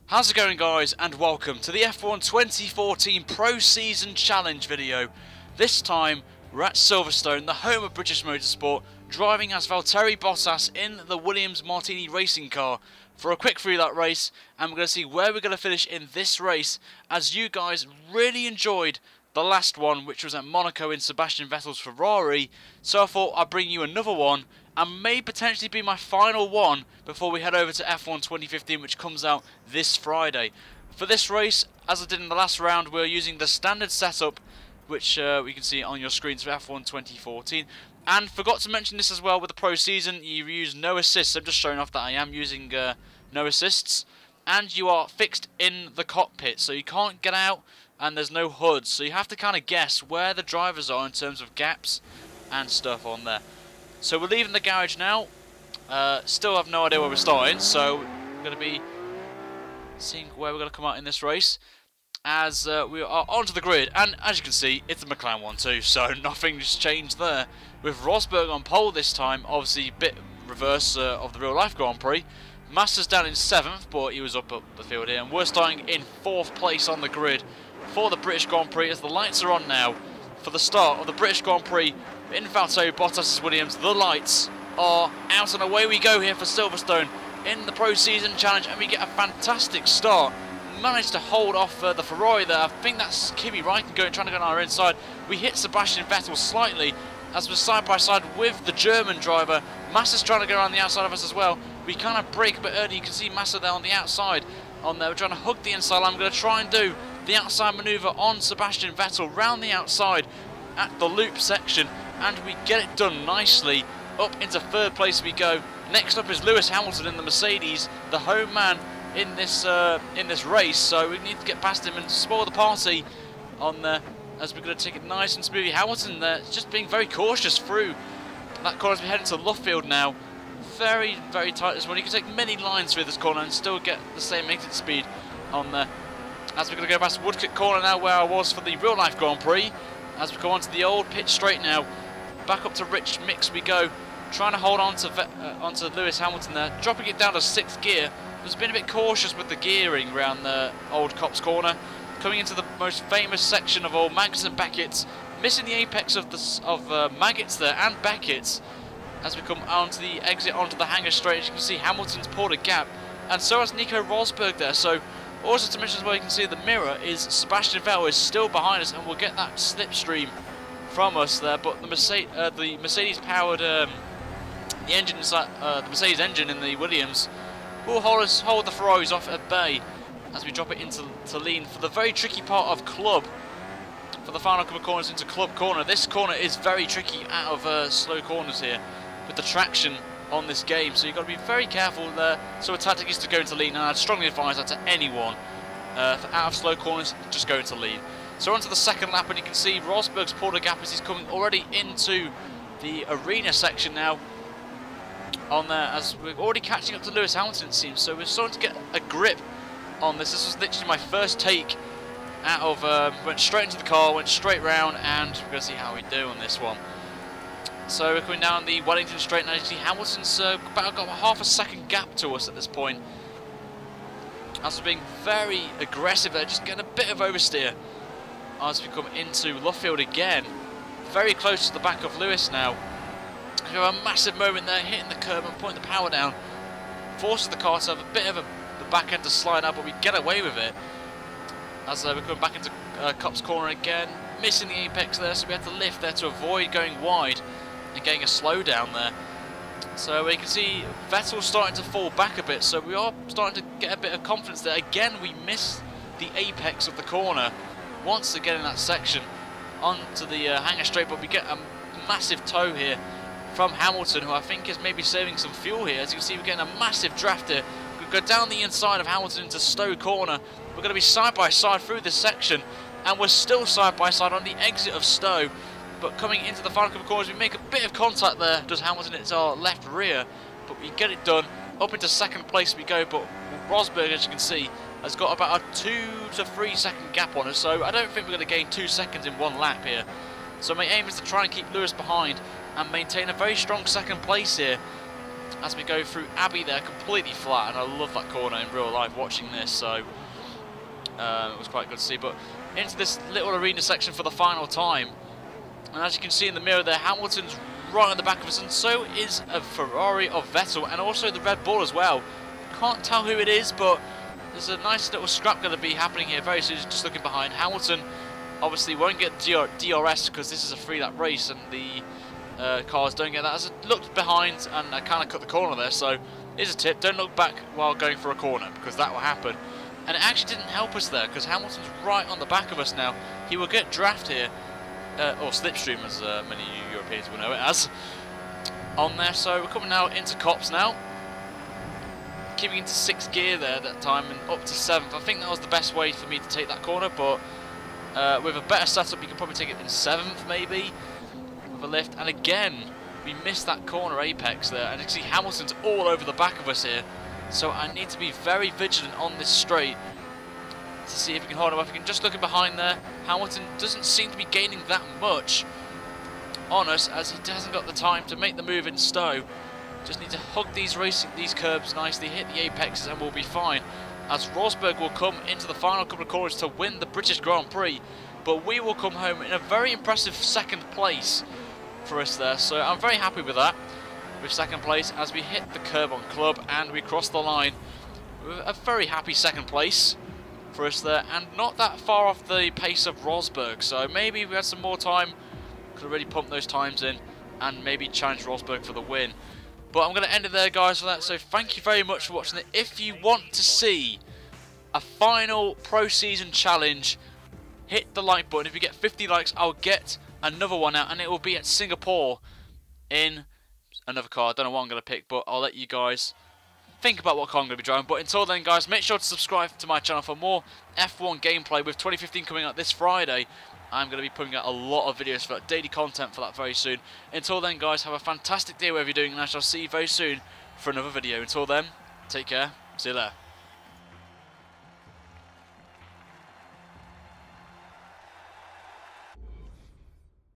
How's it going, guys, and welcome to the F1 2014 Pro Season Challenge video. This time we're at Silverstone, the home of British motorsport, driving as Valtteri Bottas in the Williams Martini racing car for a quick three-lap race, and we're going to see where we're going to finish in this race, as you guys really enjoyed the last one, which was at Monaco in Sebastian Vettel's Ferrari. So I thought I'd bring you another one, and may potentially be my final one before we head over to F1 2015, which comes out this Friday. For this race, as I did in the last round, we're using the standard setup, which we can see on your screens for F1 2014. And forgot to mention this as well, with the Pro Season, you use no assists. I'm just showing off that I am using no assists. And you are fixed in the cockpit, so you can't get out, and there's no HUD. So you have to kind of guess where the drivers are in terms of gaps and stuff on there. So we're leaving the garage now. Still have no idea where we're starting, so we're going to be seeing where we're going to come out in this race as we are onto the grid. And as you can see, it's a McLaren one too, so nothing's changed there. With Rosberg on pole this time, obviously a bit reverse of the real life Grand Prix. Master's down in 7th, but he was up the field here, and we're starting in 4th place on the grid for the British Grand Prix as the lights are on now for the start of the British Grand Prix in Valtteri Bottas' Williams. The lights are out and away we go here for Silverstone in the Pro Season Challenge, and we get a fantastic start. Managed to hold off the Ferrari there. I think that's Kimi Räikkönen trying to go on our inside. We hit Sebastian Vettel slightly as we're side by side with the German driver. Massa's trying to go around the outside of us as well. We kind of brake a bit early. You can see Massa there on the outside. On there, we're trying to hug the inside line. I'm going to try and do the outside manoeuvre on Sebastian Vettel round the outside at the loop section, and we get it done nicely. Up into 3rd place we go. Next up is Lewis Hamilton in the Mercedes, the home man in this race. So we need to get past him and spoil the party on there, as we're going to take it nice and smoothly. Hamilton there just being very cautious through that corner as we head into Luffield now. Very, very tight this one. You can take many lines through this corner and still get the same exit speed on there. As we're going to go past Woodcote corner now, where I was for the real life Grand Prix. As we go onto the old pitch straight now, back up to Rich Mix we go, trying to hold on to onto Lewis Hamilton there, dropping it down to 6th gear. He's been a bit cautious with the gearing around the old Cops corner, coming into the most famous section of all, Maggots and Beckett's, missing the apex of Maggots there and Beckett's. As we come onto the exit onto the hangar straight, as you can see, Hamilton's pulled a gap, and so has Nico Rosberg there. So also to mention as well, you can see the mirror is Sebastian Vettel is still behind us, and we'll get that slipstream from us there. But the Mercedes powered the engine inside the Mercedes engine in the Williams will hold the Ferraris off at bay as we drop it into lean for the very tricky part of Club. For the final couple of corners into Club corner, this corner is very tricky out of slow corners here with the traction on this game, so you've got to be very careful there. So a tactic is to go into lead, and I'd strongly advise that to anyone. For out of slow corners, just go into lead. So onto the 2nd lap, and you can see Rosberg's pulled a gap as he's coming already into the arena section now on there, as we're already catching up to Lewis Hamilton, it seems. So we're starting to get a grip on this. This was literally my first take out of, went straight into the car, went straight round, and we're going to see how we do on this one. So we're coming down the Wellington straight now. You see Hamilton's about got half a second gap to us at this point, as we're being very aggressive there, just getting a bit of oversteer as we come into Luffield again. Very close to the back of Lewis now. We have a massive moment there, hitting the curb and putting the power down. Forces the car to have a bit of the back end to slide out, but we get away with it. As we're coming back into Cop's corner again, missing the apex there, so we had to lift there to avoid going wide and getting a slowdown there. So we can see Vettel's starting to fall back a bit, so we are starting to get a bit of confidence there. Again, we miss the apex of the corner once again in that section onto the hangar straight, but we get a massive tow here from Hamilton, who I think is maybe saving some fuel here. As you can see, we're getting a massive draft here. We go down the inside of Hamilton into Stowe corner. We're going to be side by side through this section, and we're still side by side on the exit of Stowe. But coming into the final couple of corners, we make a bit of contact there. Does Hamilton hit our left rear, but we get it done. Up into 2nd place we go, but Rosberg, as you can see, has got about a 2 to 3 second gap on us. So I don't think we're going to gain 2 seconds in one lap here. So my aim is to try and keep Lewis behind and maintain a very strong 2nd place here. as we go through Abbey there, completely flat, and I love that corner in real life watching this, so it was quite good to see. But into this little arena section for the final time, and as you can see in the mirror there, Hamilton's right on the back of us, and so is a Ferrari of Vettel, and also the Red Bull as well. Can't tell who it is, but there's a nice little scrap going to be happening here very soon. Just looking behind, Hamilton obviously won't get DRS because this is a 3-lap race, and the cars don't get that. As I looked behind and I kind of cut the corner there, so here's a tip: don't look back while going for a corner, because that will happen. And it actually didn't help us there, because Hamilton's right on the back of us now. He will get draft here, or slipstream as many Europeans will know it as, on there. So we're coming now into Cops now, keeping into 6th gear there that time and up to 7th. I think that was the best way for me to take that corner, but with a better setup you can probably take it in 7th maybe with a lift. And again we missed that corner apex there, and you can see Hamilton's all over the back of us here, so I need to be very vigilant on this straight to see if we can hold him up. If we can just look behind there, Hamilton doesn't seem to be gaining that much on us, as he hasn't got the time to make the move in Stowe. Just need to hug these curbs nicely, hit the apexes, and we'll be fine, as Rosberg will come into the final couple of corners to win the British Grand Prix, but we will come home in a very impressive 2nd place for us there. So I'm very happy with that, with 2nd place, as we hit the curb on Club and we cross the line with a very happy 2nd place for us there, and not that far off the pace of Rosberg. So maybe if we had some more time, could have really pumped those times in and maybe challenge Rosberg for the win. But I'm going to end it there, guys, for that. So thank you very much for watching it. If you want to see a final pro season challenge, hit the like button. If you get 50 likes, I'll get another one out, and it will be at Singapore in another car. I don't know what I'm going to pick, but I'll let you guys think about what car I'm going to be driving. But until then, guys, make sure to subscribe to my channel for more F1 gameplay. With 2015 coming out this Friday, I'm going to be putting out a lot of videos for that, daily content for that very soon. Until then, guys, have a fantastic day wherever you're doing, and I shall see you very soon for another video. Until then, take care. See you there.